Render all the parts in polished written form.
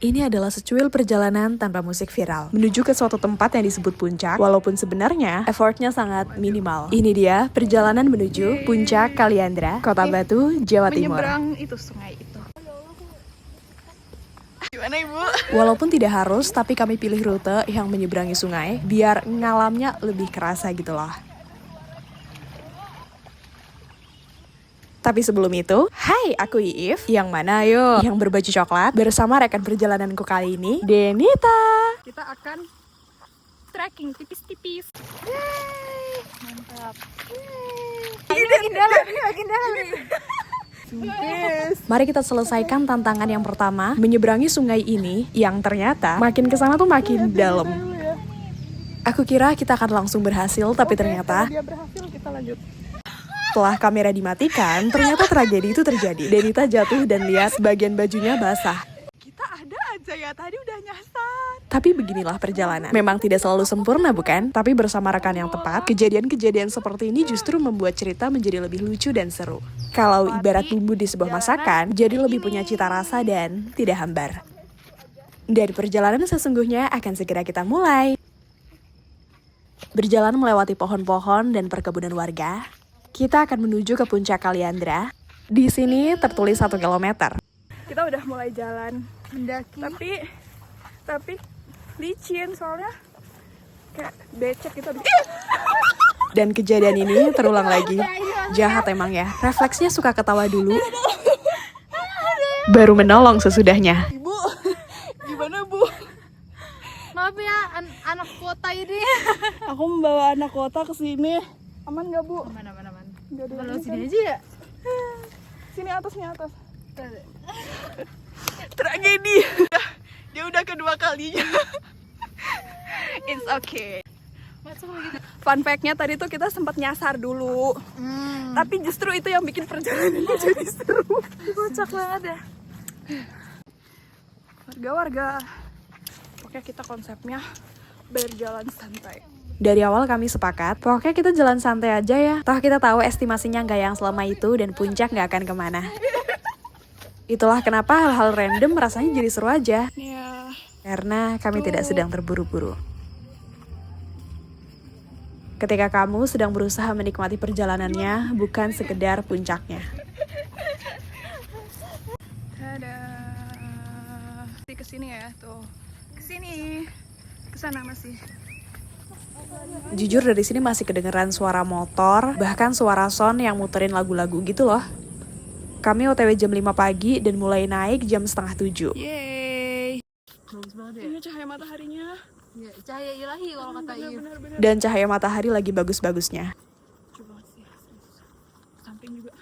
Ini adalah secuil perjalanan tanpa musik viral menuju ke suatu tempat yang disebut puncak, walaupun sebenarnya effortnya sangat minimal. Ini dia perjalanan menuju Puncak Kaliandra, Kota Batu, Jawa Timur. Menyeberang itu sungai itu. Gimana Ibu? Walaupun tidak harus, tapi kami pilih rute yang menyeberangi sungai biar ngalamnya lebih kerasa gitu loh. Tapi sebelum itu, hai, aku Iif. Yang mana ayo? Yang berbaju coklat bersama rekan perjalananku kali ini, Denita. Kita akan trekking tipis-tipis. Yeay, mantap. Yeay. Ini makin dalam nih. Mari kita selesaikan tantangan yang pertama, menyeberangi sungai ini yang ternyata makin kesana tuh makin dalam. Aku kira kita akan langsung berhasil, tapi ternyata Dia berhasil, kita lanjut. setelah kamera dimatikan, ternyata tragedi itu terjadi. Denita jatuh dan lihat sebagian bajunya basah. Kita ada aja ya, tadi udah nyasar. Tapi beginilah perjalanan. Memang tidak selalu sempurna bukan? Tapi bersama rekan yang tepat, kejadian-kejadian seperti ini justru membuat cerita menjadi lebih lucu dan seru. Kalau ibarat bumbu di sebuah masakan, jadi lebih punya cita rasa dan tidak hambar. Dari perjalanan sesungguhnya akan segera kita mulai. Berjalan melewati pohon-pohon dan perkebunan warga, kita akan menuju ke Puncak Kaliandra. Di sini tertulis 1 kilometer. Kita udah mulai jalan mendaki. Tapi licin soalnya kayak becek gitu. Dan kejadian ini terulang lagi. Jahat emang ya, refleksnya suka ketawa dulu, baru menolong sesudahnya. Ibu, gimana Bu? Maaf ya, anak kota ini. Aku membawa anak kota ke sini. Aman nggak Bu? Aman. Nggak ada Kalau yang sini kan? aja ya. Sini atasnya atas. Tragedi. Dia udah kedua kalinya. It's okay. Fun fact-nya tadi tuh kita sempat nyasar dulu. Tapi justru itu yang bikin perjalanan jadi seru. Kocak banget ya. Warga-warga. Oke, kita konsepnya berjalan santai. Dari awal kami sepakat, pokoknya kita jalan santai aja ya. Toh kita tahu estimasinya nggak yang selama itu dan puncak nggak akan kemana. Itulah kenapa hal-hal random rasanya jadi seru aja. Ya. Karena kami tidak sedang terburu-buru. Ketika kamu sedang berusaha menikmati perjalanannya, bukan sekedar puncaknya. Tada. Ke sini ya, tuh. Ke sini. Ke sana masih. Jujur dari sini masih kedengeran suara motor, bahkan suara sound yang muterin lagu-lagu gitu loh. Kami OTW jam 5 pagi dan mulai naik jam setengah 7. Yeay. Bagus banget ya. Ini cahaya mataharinya. Ya, cahaya ilahi kalau kata Iif. Benar-benar. Dan cahaya matahari lagi bagus-bagusnya. Coba sih. Samping juga.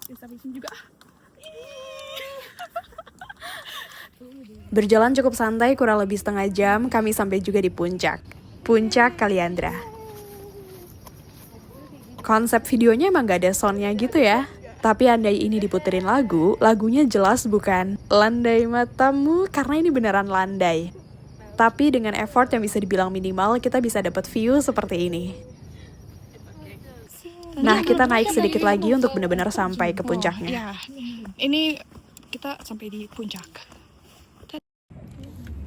Di samping sini juga. Berjalan cukup santai kurang lebih setengah jam, kami sampai juga di puncak. Puncak Kaliandra. Konsep videonya emang gak ada soundnya gitu ya. Tapi andai ini diputerin lagu, lagunya jelas bukan Landai Matamu, karena ini beneran landai. Tapi dengan effort yang bisa dibilang minimal, kita bisa dapat view seperti ini. Nah, kita naik sedikit lagi untuk benar-benar sampai ke puncaknya. Ya, ini kita sampai di puncak.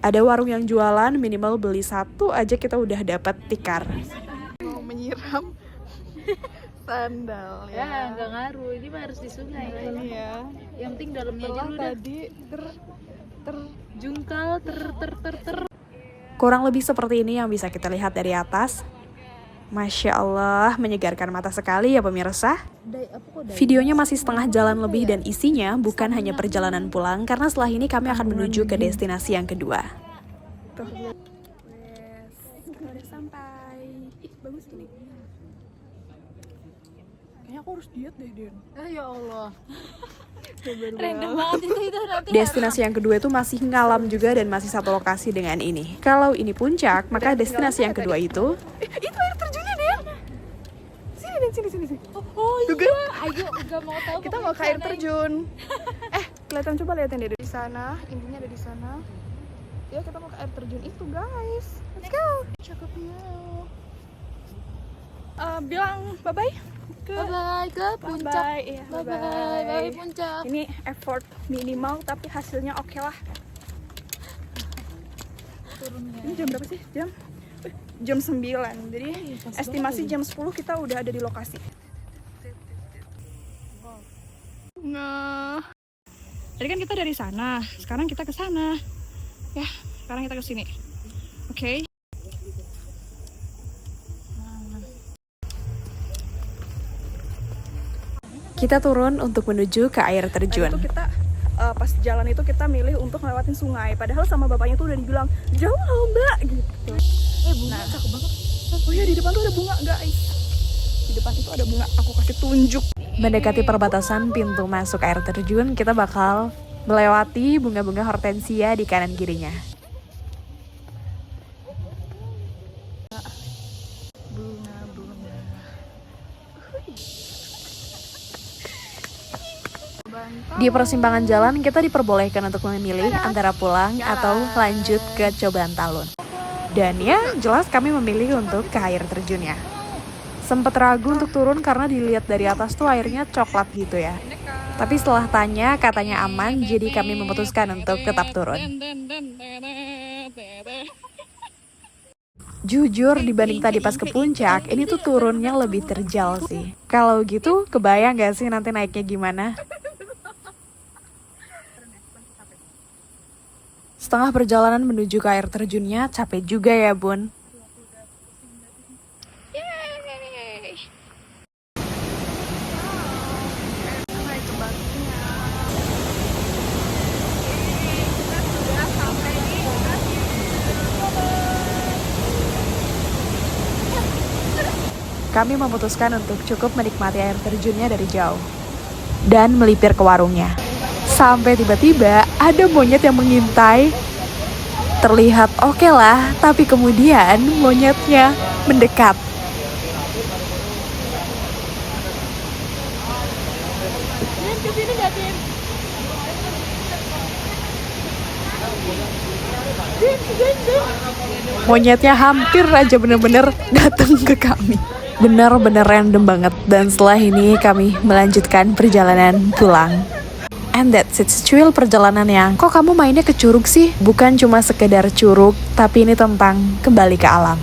Ada warung yang jualan, minimal beli satu aja kita udah dapat tikar. Mau menyiram sandal Ya, nggak ngaruh. Ini mah harus di sungai. Ini ya. Yang penting dalamnya aja Setelah udah tadi jungkal ter. Kurang lebih seperti ini yang bisa kita lihat dari atas. Masya Allah, menyegarkan mata sekali ya pemirsa. Videonya masih setengah jalan lebih dan isinya bukan hanya perjalanan pulang, karena setelah ini kami akan menuju ke destinasi yang kedua. tuh. Yes, udah sampai. Ih, bagus gini. Kayaknya aku harus diet deh, Den. Ya Allah. Random Random banget itu nanti. Destinasi yang kedua itu masih ngalam juga dan masih satu lokasi dengan ini. Kalau ini puncak, maka destinasi yang kedua itu Itu air terjunnya, Den. Sini, Den, sini. Oh iya, ayo nggak mau tahu. Kita mau ke air terjun. Kelihatan, coba liatin deh di sana. Intinya ada di sana. Ya, kita mau ke air terjun itu, guys. Let's go. Cakepnya. Bilang bye-bye. Bye-bye ke puncak. Bye, iya, Bye-bye. Bye puncak. Ini effort minimal tapi hasilnya oke lah. Ini jam berapa sih? Jam 9. Jadi estimasi jam 10 kita udah ada di lokasi. Nah, tadi kan kita dari sana, sekarang kita ke sana. Ya, sekarang kita ke sini. Oke. Kita turun untuk menuju ke air terjun. Itu kita pas jalan itu kita milih untuk ngelewatin sungai. Padahal sama bapaknya tuh udah dibilang jauh loh mbak gitu. Bunga cakep banget. Oh iya, di depan tuh ada bunga guys. Di depan itu ada bunga. Aku kasih tunjuk. Mendekati perbatasan pintu masuk air terjun, kita bakal melewati bunga-bunga hortensia di kanan kirinya. Di persimpangan jalan, kita diperbolehkan untuk memilih antara pulang atau lanjut ke cobaan talun. Dan ya, jelas kami memilih untuk ke air terjunnya. Sempet ragu untuk turun karena dilihat dari atas tuh airnya coklat gitu ya. Tapi setelah tanya, katanya aman, jadi kami memutuskan untuk tetap turun. Jujur, dibanding tadi pas ke puncak, ini tuh turunnya lebih terjal sih. Kalau gitu, kebayang gak sih nanti naiknya gimana? Setengah perjalanan menuju ke air terjunnya, capek juga ya bun. Kami memutuskan untuk cukup menikmati air terjunnya dari jauh dan melipir ke warungnya. Sampai tiba-tiba ada monyet yang mengintai. Terlihat oke lah, tapi kemudian monyetnya mendekat. Monyetnya hampir aja bener-bener datang ke kami. Benar-benar random banget. Dan setelah ini kami melanjutkan perjalanan pulang. And that's it, secuil perjalanan yang kok kamu mainnya ke curug sih? Bukan cuma sekedar curug, tapi ini tentang kembali ke alam.